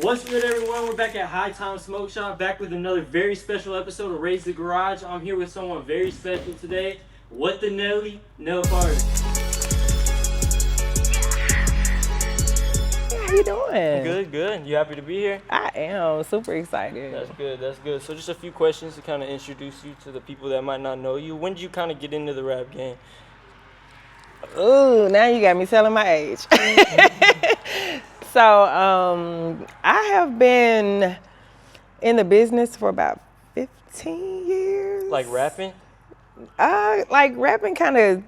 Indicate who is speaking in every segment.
Speaker 1: What's good, everyone? We're back at High Time Smoke Shop, back with another very special episode of Raise the Garage. I'm here with someone very special today. What the Nelly? Nell Carter.
Speaker 2: How you doing?
Speaker 1: Good, good. You happy to be here?
Speaker 2: I am super excited.
Speaker 1: That's good, that's good. So just a few questions to kind of introduce you to the people that might not know you. When did you kind of get into the rap game?
Speaker 2: Ooh, now you got me telling my age. So, I have been in the business for about 15 years.
Speaker 1: Like rapping?
Speaker 2: Like rapping kind of,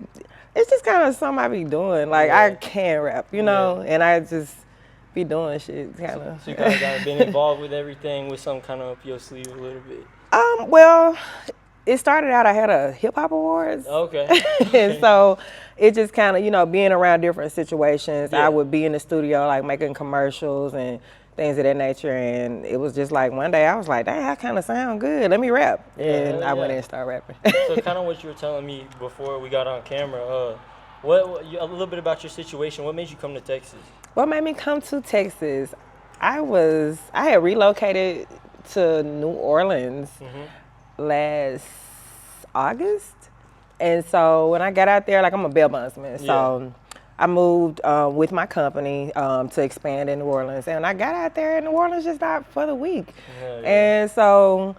Speaker 2: it's just kind of something I be doing. Like
Speaker 1: Yeah.
Speaker 2: I can rap, you know, and I just be doing shit kind of.
Speaker 1: So you kind of been involved with everything with some kind of up your sleeve a little bit.
Speaker 2: Well, it started out, I had a hip hop awards.
Speaker 1: Okay.
Speaker 2: And so it just kind of, being around different situations,
Speaker 1: Yeah.
Speaker 2: I would be in the studio, like making commercials and things of that nature. And it was just like one day I was like, dang, I kind of sound good. Let me rap. And I went in and started rapping.
Speaker 1: So kind of what you were telling me before we got on camera, a little bit about your situation. What made you come to Texas?
Speaker 2: What made me come to Texas? I had relocated to New Orleans last August. And so when I got out there, like I'm a bail bondsman. So I moved with my company to expand in New Orleans. And I got out there in New Orleans just not for the week. And so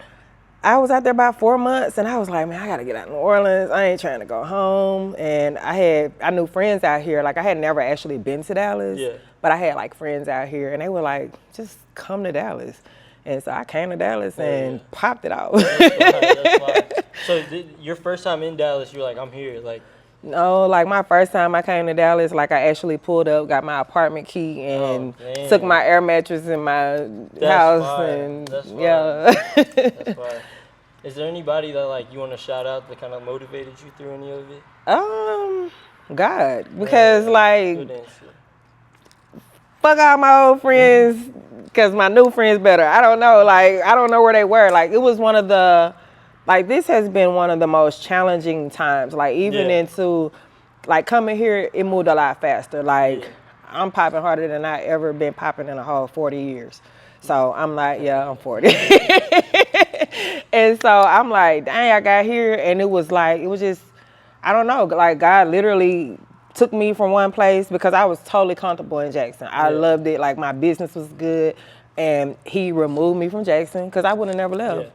Speaker 2: I was out there about 4 months and I was like, man, I gotta get out of New Orleans. I ain't trying to go home. And I knew friends out here. Like I had never actually been to Dallas, but I had like friends out here and they were like, just come to Dallas. And so I came to Dallas and popped it out.
Speaker 1: That's fine. So your first time in Dallas, you're like, I'm here. Like,
Speaker 2: No, like my first time I came to Dallas, like I actually pulled up, got my apartment key, and took my air mattress in my house,
Speaker 1: fire.
Speaker 2: and
Speaker 1: That's fire.
Speaker 2: yeah.
Speaker 1: That's fire. Is there anybody that like you want to shout out that kind of motivated you through any of it?
Speaker 2: God, because like
Speaker 1: Good answer.
Speaker 2: fuck all my old friends, because my new friends better. I don't know, like I don't know where they were. Like it was one of the, like this has been one of the most challenging times. Like even into, like coming here, it moved a lot faster. Like I'm popping harder than I ever been popping in a whole 40 years. So I'm like, yeah, I'm 40. And so I'm like, dang, I got here and it was just, I don't know, like God literally took me from one place because I was totally comfortable in Jackson. I loved it, like my business was good, and he removed me from Jackson because I would have never left.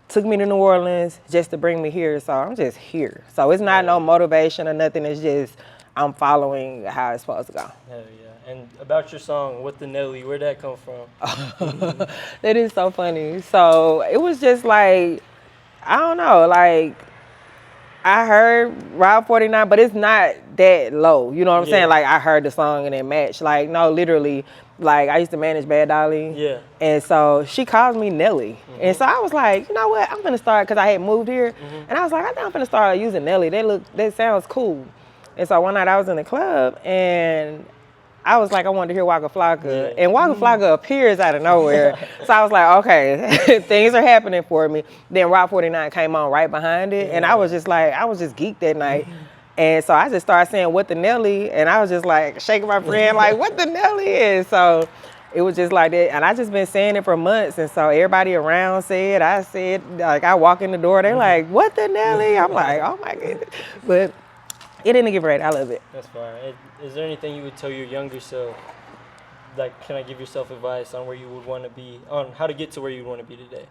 Speaker 2: Took me to New Orleans just to bring me here, so I'm just here. So it's not no motivation or nothing, it's just I'm following how it's supposed to go.
Speaker 1: Hell yeah. And about your song, What the Nelly, where'd that come from?
Speaker 2: That is so funny. So it was just like, I don't know, like I heard Route 49, but it's not that low. You know what I'm saying? Like I heard the song and it matched. Like no, literally, like I used to manage Bad Dolly.
Speaker 1: Yeah.
Speaker 2: And so she calls me Nelly. And so I was like, you know what? I'm gonna start, cause I had moved here. And I was like, I think I'm gonna start using Nelly. That sounds cool. And so one night I was in the club and I was like, I wanted to hear Waka Flocka. And Waka Flocka appears out of nowhere. So I was like, okay, things are happening for me. Then Route 49 came on right behind it. And I was just geeked that night. And so I just started saying, what the Nelly? And I was just like shaking my friend, like, what the Nelly is? So it was just like that. And I just been saying it for months. And so everybody around said, I said, like I walk in the door, they're like, what the Nelly? I'm like, oh my goodness. But it didn't get right. I love it.
Speaker 1: That's fine. Is there anything you would tell your younger self? Like, can I give yourself advice on where you would want to be, on how to get to where you want to be today?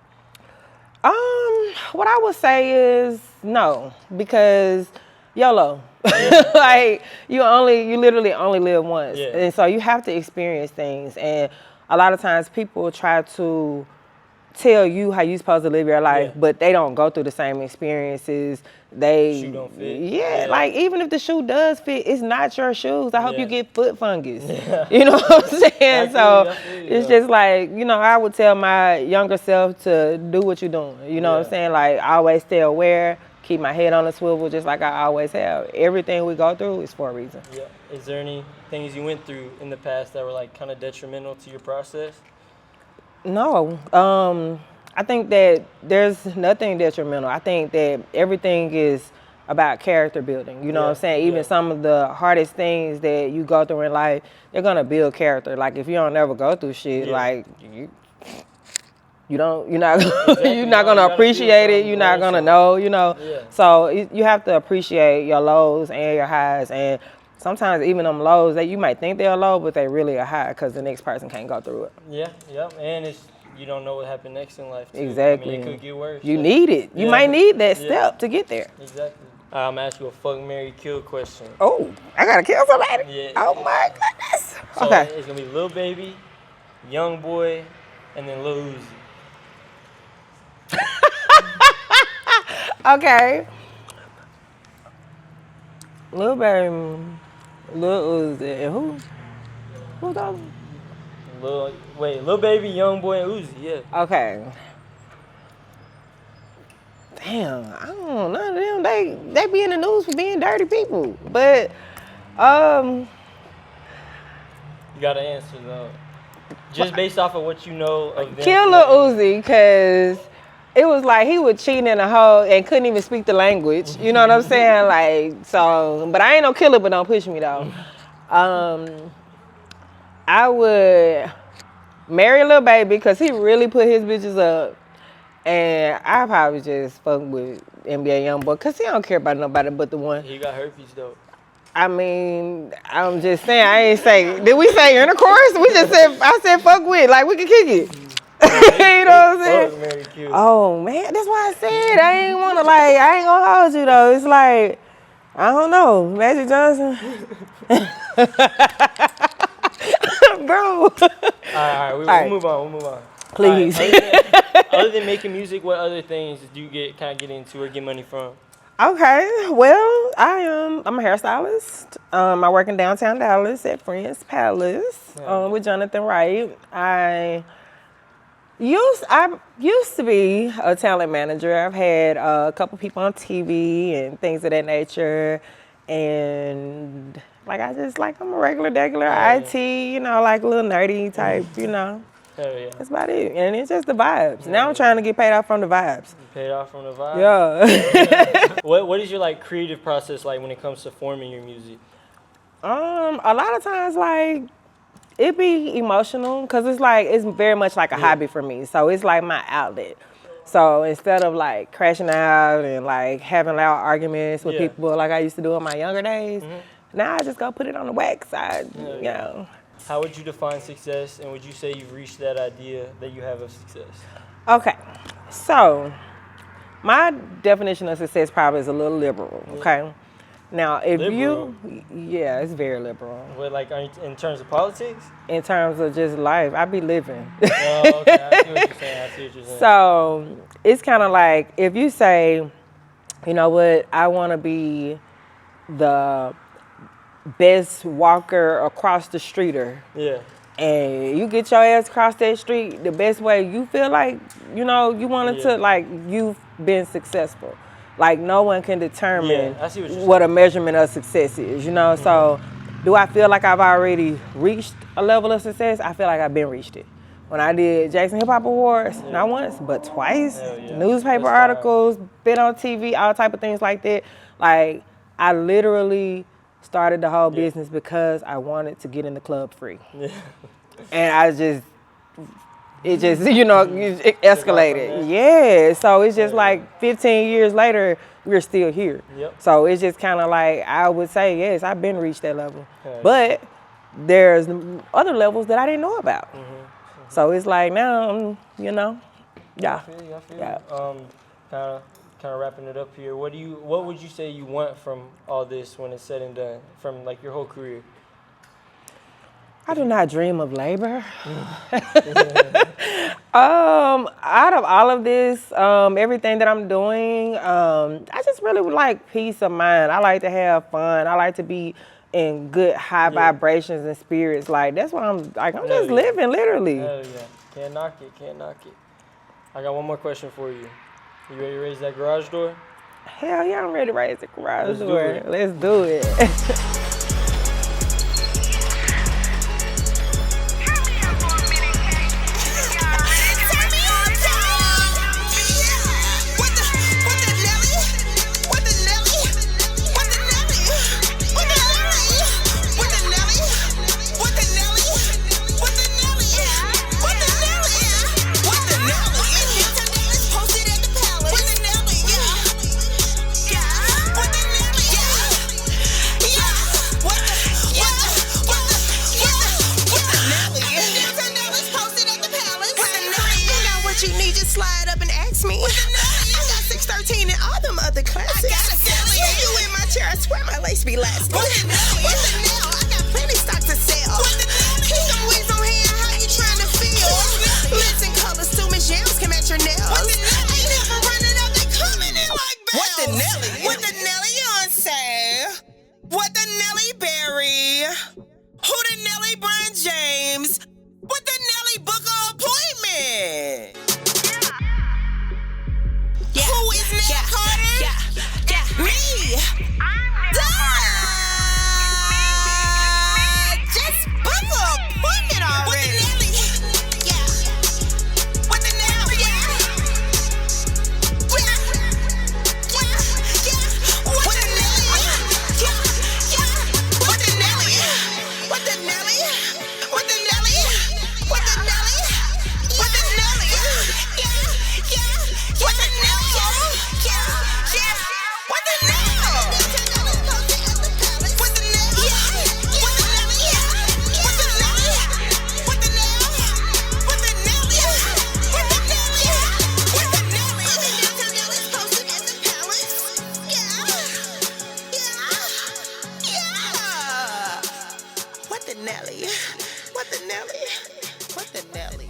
Speaker 2: What I would say is no, because YOLO. Like you literally only live once. And so you have to experience things. And a lot of times people try to tell you how you're supposed to live your life, but they don't go through the same experiences.
Speaker 1: Shoe don't fit.
Speaker 2: Like even if the shoe does fit, it's not your shoes. I hope you get foot fungus. You know what I'm saying? So it's just like, I would tell my younger self to do what you're doing. You know what I'm saying? Like always stay aware, keep my head on the swivel just like I always have. Everything we go through is for a reason.
Speaker 1: Yeah. Is there any things you went through in the past that were like kind of detrimental to your process?
Speaker 2: No. I think that there's nothing detrimental. I think that everything is about character building. You know what I'm saying? Even some of the hardest things that you go through in life, they're gonna build character. Like if you don't ever go through shit, like you're not you're not gonna appreciate it. You're not gonna know. You know. Yeah. So you have to appreciate your lows and your highs, and sometimes even them lows that you might think they're low, but they really are high because the next person can't go through it.
Speaker 3: Yeah. Yep. And you don't know what happened next in life, too.
Speaker 2: Exactly.
Speaker 3: I mean, it could get worse.
Speaker 2: You need it. You might need that step to get there.
Speaker 3: Exactly. I'm gonna ask you a fuck, marry, kill question.
Speaker 2: Oh, I gotta kill somebody.
Speaker 3: Yeah.
Speaker 2: Oh my goodness.
Speaker 3: So
Speaker 2: okay.
Speaker 3: It's gonna be Lil Baby, Young Boy, and then Lil Uzi.
Speaker 2: Okay. Lil Baby, Lil Uzi, and who? Who's the other?
Speaker 3: Lil Baby, Young Boy, and Uzi. Yeah.
Speaker 2: Okay. Damn, I don't know. None of them, they be in the news for being dirty people. But,
Speaker 3: You gotta answer though. Just based off of what you know of them.
Speaker 2: Kill Lil Uzi, cause it was like he was cheating in a hoe and couldn't even speak the language. You know what I'm saying? Like, so, but I ain't no killer, but don't push me though. I would marry Lil Baby, cause he really put his bitches up. And I probably just fuck with NBA Youngboy, cause he don't care about nobody but the one.
Speaker 3: He got herpes though.
Speaker 2: I mean, I'm just saying, I ain't say, did we say intercourse? We just said, I said fuck with, like we can kick it. You know what I'm saying? Oh man, that's why I said I ain't wanna I ain't gonna hold you though. It's like, I don't know, Magic Johnson. Bro.
Speaker 3: All right, we'll move on.
Speaker 2: Please.
Speaker 3: Right, other than making music, what other things do you get into or get money from?
Speaker 2: Okay, well, I'm a hairstylist. I work in downtown Dallas at Friends Palace with Jonathan Wright. I used to be a talent manager. I've had a couple people on TV and things of that nature, and I'm a regular IT, you know, like a little nerdy type, you know.
Speaker 3: Hell yeah.
Speaker 2: That's about it. And it's just the vibes. Now I'm trying to get paid off from the vibes.
Speaker 3: Paid off from the vibes?
Speaker 2: Yeah.
Speaker 3: What is your creative process like when it comes to forming your music?
Speaker 2: A lot of times it be emotional, because it's very much like a hobby for me. So it's like my outlet. So instead of crashing out and having loud arguments with people like I used to do in my younger days, now I just go put it on the wax side, you know.
Speaker 3: How would you define success, and would you say you've reached that idea that you have of success?
Speaker 2: Okay, so my definition of success probably is a little liberal, okay? Now, if
Speaker 3: liberal?
Speaker 2: it's very liberal.
Speaker 3: What, in terms of politics?
Speaker 2: In terms of just life, I be living.
Speaker 3: Oh, okay, I see what you're saying.
Speaker 2: So, it's kind of like, if you say, you know what, I want to be the best walker across the streeter.
Speaker 3: Yeah.
Speaker 2: And you get your ass across that street the best way you feel like, you know, you wanted to, you've been successful. No one can determine what a measurement of success is, you know? So do I feel like I've already reached a level of success? I feel like I've been reached it. When I did Jackson Hip Hop Awards, not once, but twice, newspaper articles, been on TV, all type of things like that. I literally started the whole business because I wanted to get in the club free. Yeah. And it escalated. Yeah, so it's just 15 years later, we're still here. Yep. So it's just kind of I would say, yes, I've been reached that level. Okay. But there's other levels that I didn't know about. So it's now, you know,
Speaker 3: I feel you. Kind of wrapping it up here. What would you say you want from all this when it's said and done, from your whole career?
Speaker 2: I do not dream of labor. Out of all of this, everything that I'm doing, I just really would like peace of mind. I like to have fun. I like to be in good high vibrations and spirits. That's why I'm just living, literally.
Speaker 3: Hell yeah. Can't knock it. I got one more question for you. You ready to raise that garage door?
Speaker 2: Hell yeah, I'm ready to raise the garage door. Let's do it.
Speaker 4: slide up and ask me. I got 613 in all them other classes. I got a Nelly. You in my chair, I swear my lace be lasting. What the nail? I got plenty stock to sell. Keep them wigs on hand, how you trying to feel? Listen, colors too, Miss Yams can match your nails. Ain't never running up, they coming in like bells. What the Nelly? What the Nelly on sale? What the Nelly Berry? Who the Nelly Brian James? What the Nelly book an appointment? Yeah. Who is Nell Carter? Yeah. Me. Duh. Just book an appointment already. What the Nelly? Yeah. What the Nelly? Yeah. What the Nelly? Yeah. What the Nelly? What the Nelly? What the Nelly? What the Nelly? What the Nelly? Yeah. What the Nelly? Yeah. What the Nelly? What the Nelly? What the Nelly? What the Nelly? What the Nelly? What the Nelly? What the Nelly? What the Nelly? Nelly's posted at the palace. Yeah. What the Nelly? What the Nelly? What the Nelly?